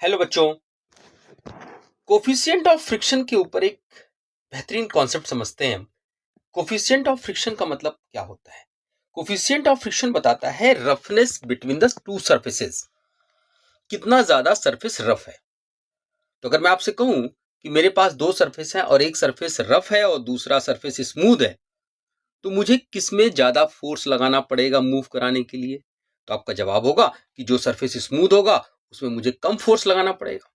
Hello बच्चों। Coefficient of friction के ऊपर एक बेहतरीन कॉन्सेप्ट समझते हैं हम। कोफिशिएंट ऑफ फ्रिक्शन का मतलब क्या होता है? कोफिशिएंट ऑफ फ्रिक्शन बताता है roughness between the two surfaces, कितना ज्यादा सरफेस रफ है। तो अगर मैं आपसे कहूं कि मेरे पास दो सरफेस हैं और एक सरफेस रफ है और दूसरा सरफेस स्मूथ है, तो मुझे किसमें ज्यादा फोर्स लगाना पड़ेगा मूव कराने के लिए? तो आपका जवाब होगा कि जो सरफेस स्मूथ होगा उसमें मुझे कम फोर्स लगाना पड़ेगा।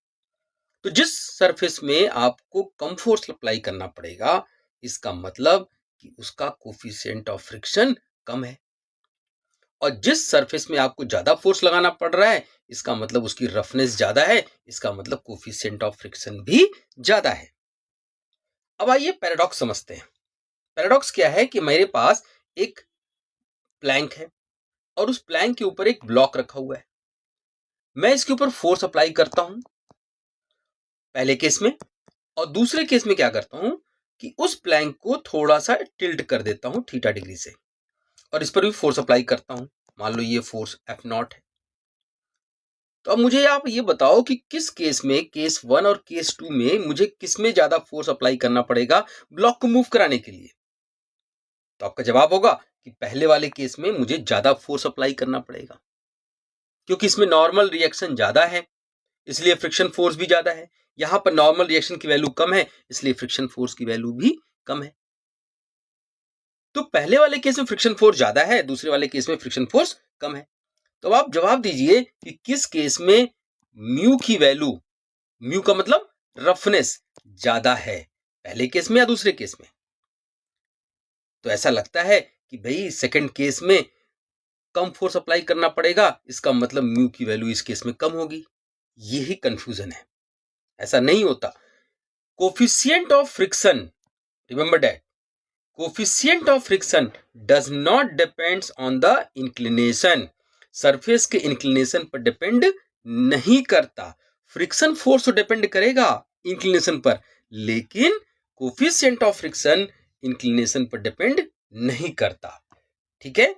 तो जिस सरफेस में आपको कम फोर्स अप्लाई करना पड़ेगा, इसका मतलब कि उसका कोफिशिएंट ऑफ फ्रिक्शन कम है। और जिस सरफेस में आपको ज्यादा फोर्स लगाना पड़ रहा है, इसका मतलब उसकी रफनेस ज्यादा है, इसका मतलब कोफिशिएंट ऑफ फ्रिक्शन भी ज्यादा है। अब आइए पैराडॉक्स समझते हैं। पैराडॉक्स क्या है कि मेरे पास एक प्लैंक है और उस प्लैंक के ऊपर एक ब्लॉक रखा हुआ है। मैं इसके ऊपर फोर्स अप्लाई करता हूं पहले केस में, और दूसरे केस में क्या करता हूं कि उस प्लैंक को थोड़ा सा टिल्ट कर देता हूं थीटा डिग्री से, और इस पर भी फोर्स अप्लाई करता हूं। मान लो ये फोर्स F नॉट है। तो अब मुझे आप ये बताओ कि किस केस में, केस 1 और केस 2 में मुझे किस में ज्यादा फोर्स अप्लाई करना पड़ेगा ब्लॉक को मूव कराने के लिए? तो आपका जवाब होगा कि पहले वाले केस में मुझे ज्यादा फोर्स अप्लाई करना पड़ेगा, क्योंकि इसमें नॉर्मल रिएक्शन ज्यादा है, इसलिए फ्रिक्शन फोर्स भी ज्यादा है। यहां पर नॉर्मल रिएक्शन की वैल्यू कम है, इसलिए फ्रिक्शन फोर्स की वैल्यू भी कम है। तो पहले वाले केस में फ्रिक्शन फोर्स ज्यादा है, दूसरे वाले केस में फ्रिक्शन फोर्स कम है। तो अब आप जवाब दीजिए कि किस केस में म्यू की वैल्यू, म्यू का मतलब रफनेस, ज्यादा है, पहले केस में या दूसरे केस में? तो ऐसा लगता है कि भाई सेकंड केस में कम फोर्स अप्लाई करना पड़ेगा, इसका मतलब म्यू की वैल्यू इस केस में कम होगी। यही कंफ्यूजन है, ऐसा नहीं होता। Coefficient of friction, remember that, coefficient of friction does not depends on the inclination. Surface के इंक्लिनेशन पर डिपेंड नहीं करता। फ्रिक्शन फोर्स तो डिपेंड करेगा इंक्लिनेशन पर, लेकिन कोफिशिएंट ऑफ फ्रिक्शन इंक्लिनेशन पर डिपेंड नहीं करता। ठीक है।